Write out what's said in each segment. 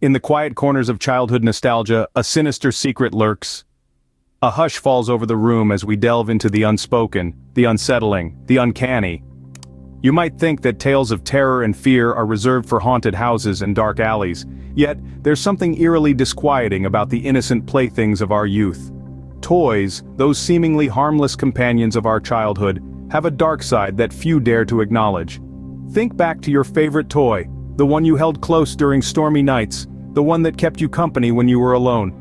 In the quiet corners of childhood nostalgia, a sinister secret lurks. A hush falls over the room as we delve into the unspoken, the unsettling, the uncanny. You might think that tales of terror and fear are reserved for haunted houses and dark alleys, yet there's something eerily disquieting about the innocent playthings of our youth. Toys, those seemingly harmless companions of our childhood, have a dark side that few dare to acknowledge. Think back to your favorite toy, the one you held close during stormy nights, the one that kept you company when you were alone.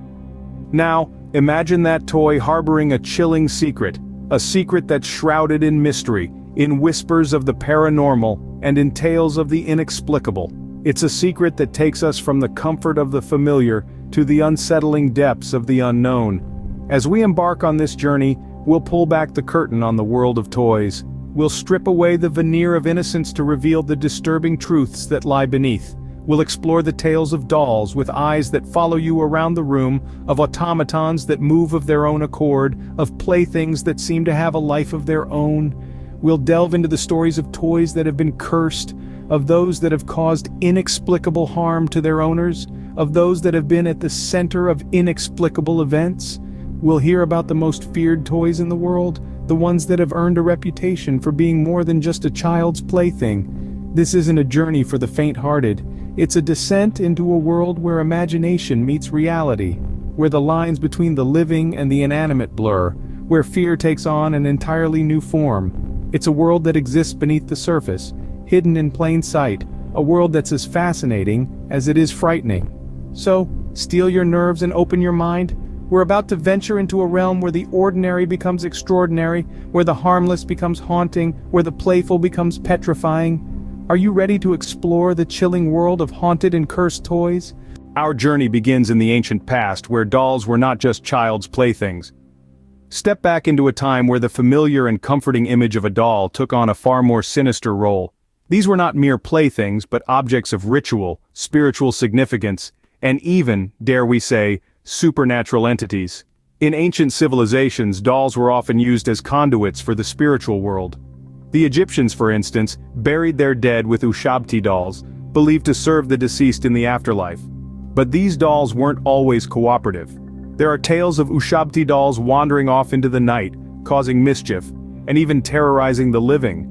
Now, imagine that toy harboring a chilling secret, a secret that's shrouded in mystery, in whispers of the paranormal, and in tales of the inexplicable. It's a secret that takes us from the comfort of the familiar to the unsettling depths of the unknown. As we embark on this journey, we'll pull back the curtain on the world of toys. We'll strip away the veneer of innocence to reveal the disturbing truths that lie beneath. We'll explore the tales of dolls with eyes that follow you around the room, of automatons that move of their own accord, of playthings that seem to have a life of their own. We'll delve into the stories of toys that have been cursed, of those that have caused inexplicable harm to their owners, of those that have been at the center of inexplicable events. We'll hear about the most feared toys in the world, the ones that have earned a reputation for being more than just a child's plaything. This isn't a journey for the faint-hearted. It's a descent into a world where imagination meets reality, where the lines between the living and the inanimate blur, where fear takes on an entirely new form. It's a world that exists beneath the surface, hidden in plain sight, a world that's as fascinating as it is frightening. So, steel your nerves and open your mind. We're about to venture into a realm where the ordinary becomes extraordinary, where the harmless becomes haunting, where the playful becomes petrifying. Are you ready to explore the chilling world of haunted and cursed toys? Our journey begins in the ancient past, where dolls were not just child's playthings. Step back into a time where the familiar and comforting image of a doll took on a far more sinister role. These were not mere playthings, but objects of ritual, spiritual significance, and even, dare we say, supernatural entities. In ancient civilizations, dolls were often used as conduits for the spiritual world. The Egyptians, for instance, buried their dead with ushabti dolls, believed to serve the deceased in the afterlife. But these dolls weren't always cooperative. There are tales of ushabti dolls wandering off into the night, causing mischief, and even terrorizing the living.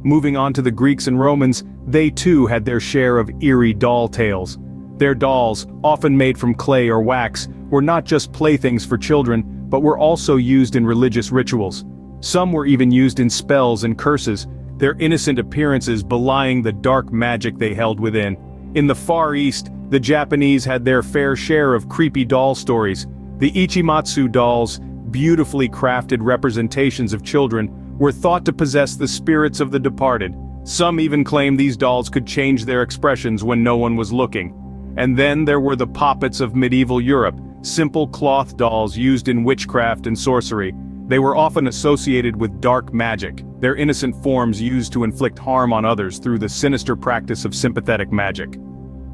Moving on to the Greeks and Romans, they too had their share of eerie doll tales. Their dolls, often made from clay or wax, were not just playthings for children, but were also used in religious rituals. Some were even used in spells and curses, their innocent appearances belying the dark magic they held within. In the Far East, the Japanese had their fair share of creepy doll stories. The Ichimatsu dolls, beautifully crafted representations of children, were thought to possess the spirits of the departed. Some even claimed these dolls could change their expressions when no one was looking. And then there were the poppets of medieval Europe, simple cloth dolls used in witchcraft and sorcery. They were often associated with dark magic, their innocent forms used to inflict harm on others through the sinister practice of sympathetic magic.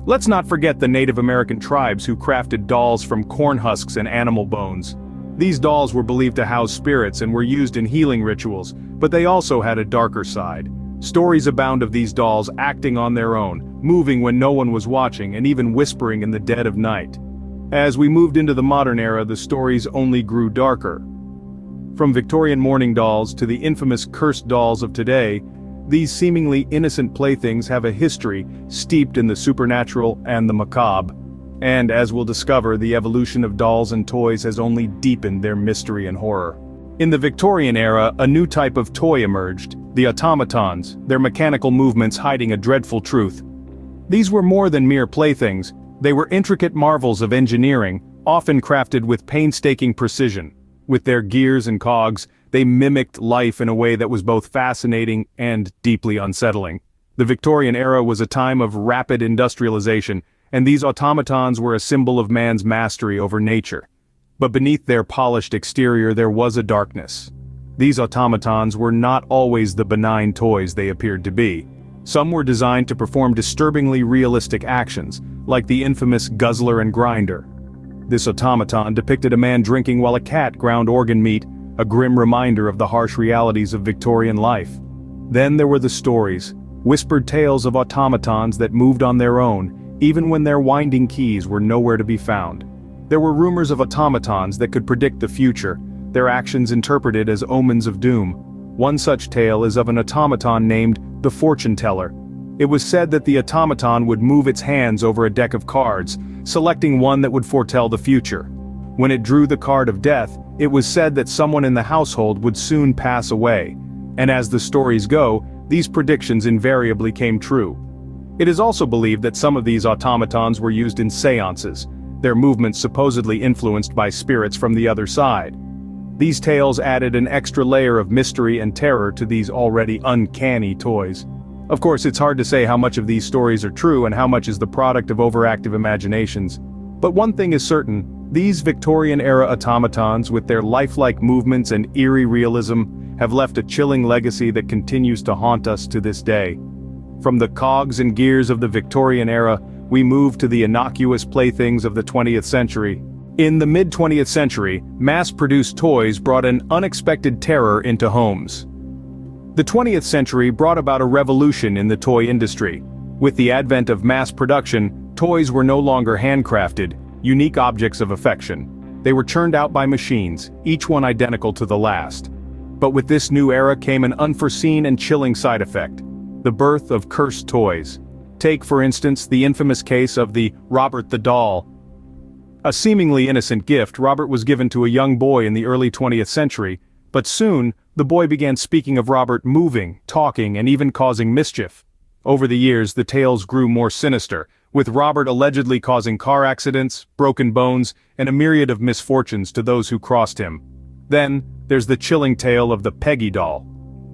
Let's not forget the Native American tribes who crafted dolls from corn husks and animal bones. These dolls were believed to house spirits and were used in healing rituals, but they also had a darker side. Stories abound of these dolls acting on their own, moving when no one was watching, and even whispering in the dead of night. As we moved into the modern era, the stories only grew darker. From Victorian mourning dolls to the infamous cursed dolls of today, these seemingly innocent playthings have a history steeped in the supernatural and the macabre. And as we'll discover, the evolution of dolls and toys has only deepened their mystery and horror. In the Victorian era, a new type of toy emerged, the automatons, their mechanical movements hiding a dreadful truth. These were more than mere playthings, they were intricate marvels of engineering, often crafted with painstaking precision. With their gears and cogs, they mimicked life in a way that was both fascinating and deeply unsettling. The Victorian era was a time of rapid industrialization, and these automatons were a symbol of man's mastery over nature. But beneath their polished exterior there was a darkness. These automatons were not always the benign toys they appeared to be. Some were designed to perform disturbingly realistic actions, like the infamous guzzler and grinder. This automaton depicted a man drinking while a cat ground organ meat, a grim reminder of the harsh realities of Victorian life. Then there were the stories, whispered tales of automatons that moved on their own, even when their winding keys were nowhere to be found. There were rumors of automatons that could predict the future, their actions interpreted as omens of doom. One such tale is of an automaton named the Fortune Teller. It was said that the automaton would move its hands over a deck of cards, selecting one that would foretell the future. When it drew the card of death, it was said that someone in the household would soon pass away. And as the stories go, these predictions invariably came true. It is also believed that some of these automatons were used in seances, their movements supposedly influenced by spirits from the other side. These tales added an extra layer of mystery and terror to these already uncanny toys. Of course, it's hard to say how much of these stories are true and how much is the product of overactive imaginations. But one thing is certain, these Victorian-era automatons with their lifelike movements and eerie realism have left a chilling legacy that continues to haunt us to this day. From the cogs and gears of the Victorian era, we move to the innocuous playthings of the 20th century. In the mid-20th century, mass-produced toys brought an unexpected terror into homes. The 20th century brought about a revolution in the toy industry. With the advent of mass production, toys were no longer handcrafted, unique objects of affection. They were churned out by machines, each one identical to the last. But with this new era came an unforeseen and chilling side effect: the birth of cursed toys. Take, for instance, the infamous case of the Robert the Doll. A seemingly innocent gift, Robert was given to a young boy in the early 20th century, but soon, the boy began speaking of Robert moving, talking, and even causing mischief. Over the years, the tales grew more sinister, with Robert allegedly causing car accidents, broken bones, and a myriad of misfortunes to those who crossed him. Then, there's the chilling tale of the Peggy doll.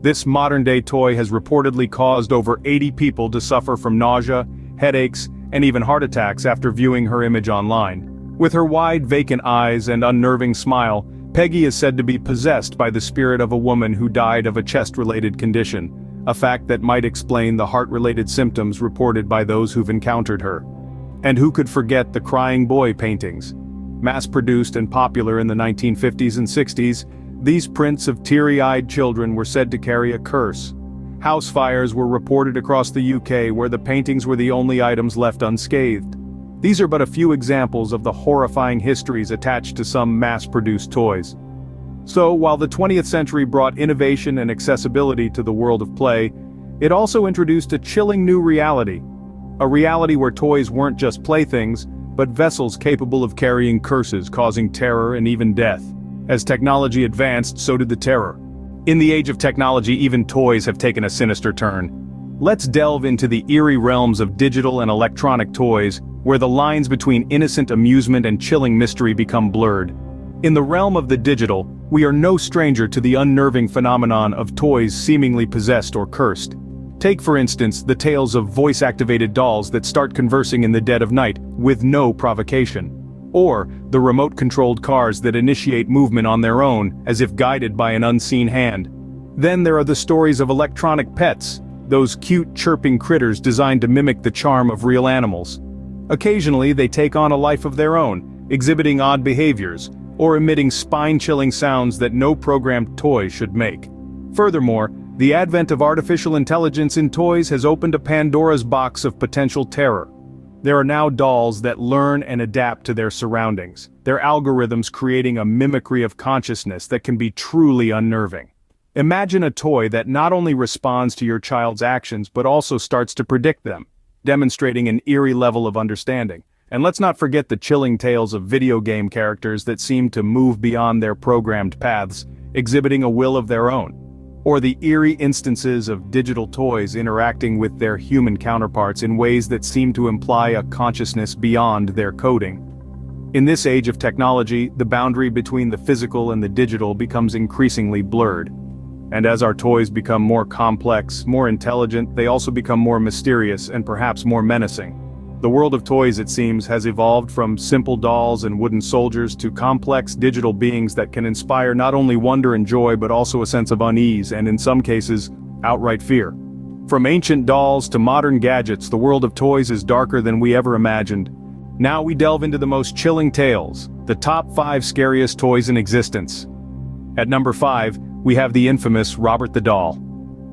This modern-day toy has reportedly caused over 80 people to suffer from nausea, headaches, and even heart attacks after viewing her image online. With her wide, vacant eyes and unnerving smile, Peggy is said to be possessed by the spirit of a woman who died of a chest-related condition, a fact that might explain the heart-related symptoms reported by those who've encountered her. And who could forget the crying boy paintings? Mass-produced and popular in the 1950s and 60s, these prints of teary-eyed children were said to carry a curse. House fires were reported across the UK where the paintings were the only items left unscathed. These are but a few examples of the horrifying histories attached to some mass-produced toys. So, while the 20th century brought innovation and accessibility to the world of play, it also introduced a chilling new reality. A reality where toys weren't just playthings, but vessels capable of carrying curses causing terror and even death. As technology advanced, so did the terror. In the age of technology, even toys have taken a sinister turn. Let's delve into the eerie realms of digital and electronic toys, where the lines between innocent amusement and chilling mystery become blurred. In the realm of the digital, we are no stranger to the unnerving phenomenon of toys seemingly possessed or cursed. Take, for instance, the tales of voice-activated dolls that start conversing in the dead of night, with no provocation. Or, the remote-controlled cars that initiate movement on their own, as if guided by an unseen hand. Then there are the stories of electronic pets, those cute chirping critters designed to mimic the charm of real animals. Occasionally they take on a life of their own, exhibiting odd behaviors, or emitting spine-chilling sounds that no programmed toy should make. Furthermore, the advent of artificial intelligence in toys has opened a Pandora's box of potential terror. There are now dolls that learn and adapt to their surroundings, their algorithms creating a mimicry of consciousness that can be truly unnerving. Imagine a toy that not only responds to your child's actions but also starts to predict them, demonstrating an eerie level of understanding. And let's not forget the chilling tales of video game characters that seem to move beyond their programmed paths, exhibiting a will of their own. Or the eerie instances of digital toys interacting with their human counterparts in ways that seem to imply a consciousness beyond their coding. In this age of technology, the boundary between the physical and the digital becomes increasingly blurred. And as our toys become more complex, more intelligent, they also become more mysterious and perhaps more menacing. The world of toys, it seems, has evolved from simple dolls and wooden soldiers to complex digital beings that can inspire not only wonder and joy but also a sense of unease and, in some cases, outright fear. From ancient dolls to modern gadgets, the world of toys is darker than we ever imagined. Now we delve into the most chilling tales, the top 5 scariest toys in existence. At number 5, we have the infamous Robert the Doll.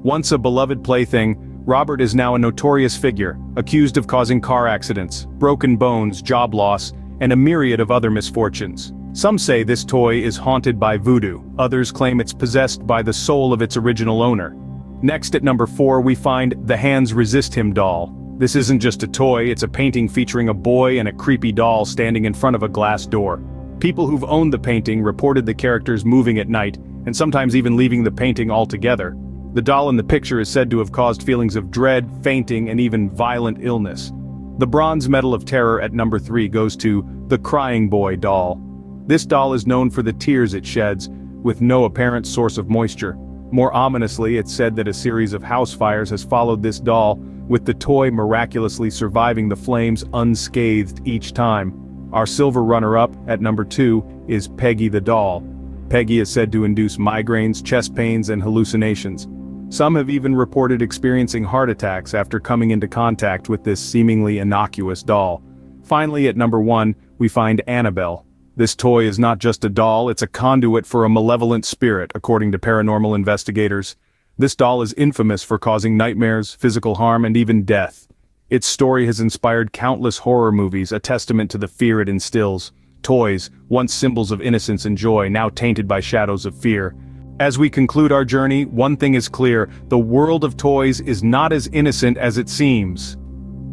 Once a beloved plaything, Robert is now a notorious figure, accused of causing car accidents, broken bones, job loss, and a myriad of other misfortunes. Some say this toy is haunted by voodoo, others claim it's possessed by the soul of its original owner. Next at number 4 we find the Hands Resist Him doll. This isn't just a toy, it's a painting featuring a boy and a creepy doll standing in front of a glass door. People who've owned the painting reported the characters moving at night, and sometimes even leaving the painting altogether. The doll in the picture is said to have caused feelings of dread, fainting, and even violent illness. The Bronze Medal of Terror at number 3 goes to the Crying Boy doll. This doll is known for the tears it sheds, with no apparent source of moisture. More ominously, it's said that a series of house fires has followed this doll, with the toy miraculously surviving the flames unscathed each time. Our silver runner-up, at number 2, is Peggy the doll. Peggy is said to induce migraines, chest pains, and hallucinations. Some have even reported experiencing heart attacks after coming into contact with this seemingly innocuous doll. Finally, at number 1, we find Annabelle. This toy is not just a doll, it's a conduit for a malevolent spirit, according to paranormal investigators. This doll is infamous for causing nightmares, physical harm, and even death. Its story has inspired countless horror movies, a testament to the fear it instills. Toys, once symbols of innocence and joy, now tainted by shadows of fear. As we conclude our journey, one thing is clear: the world of toys is not as innocent as it seems.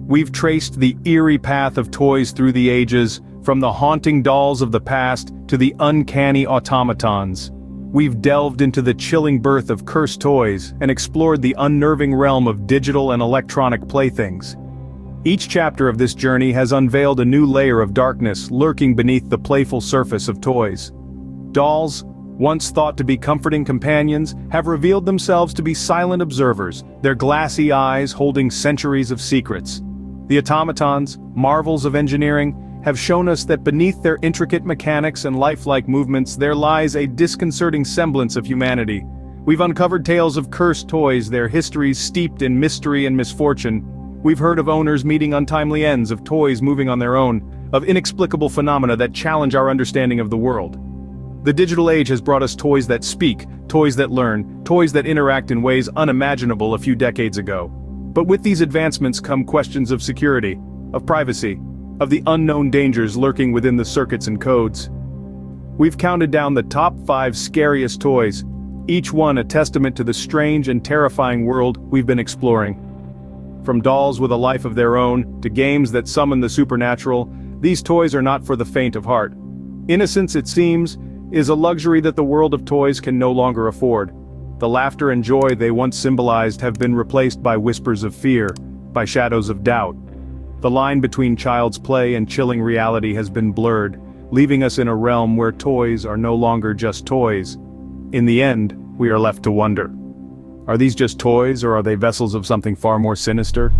We've traced the eerie path of toys through the ages, from the haunting dolls of the past to the uncanny automatons. We've delved into the chilling birth of cursed toys and explored the unnerving realm of digital and electronic playthings. Each chapter of this journey has unveiled a new layer of darkness lurking beneath the playful surface of toys. Dolls, once thought to be comforting companions, have revealed themselves to be silent observers, their glassy eyes holding centuries of secrets. The automatons, marvels of engineering, have shown us that beneath their intricate mechanics and lifelike movements there lies a disconcerting semblance of humanity. We've uncovered tales of cursed toys, their histories steeped in mystery and misfortune. We've heard of owners meeting untimely ends, of toys moving on their own, of inexplicable phenomena that challenge our understanding of the world. The digital age has brought us toys that speak, toys that learn, toys that interact in ways unimaginable a few decades ago. But with these advancements come questions of security, of privacy, of the unknown dangers lurking within the circuits and codes. We've counted down the top 5 scariest toys, each one a testament to the strange and terrifying world we've been exploring. From dolls with a life of their own, to games that summon the supernatural, these toys are not for the faint of heart. Innocence, it seems, is a luxury that the world of toys can no longer afford. The laughter and joy they once symbolized have been replaced by whispers of fear, by shadows of doubt. The line between child's play and chilling reality has been blurred, leaving us in a realm where toys are no longer just toys. In the end, we are left to wonder: are these just toys, or are they vessels of something far more sinister?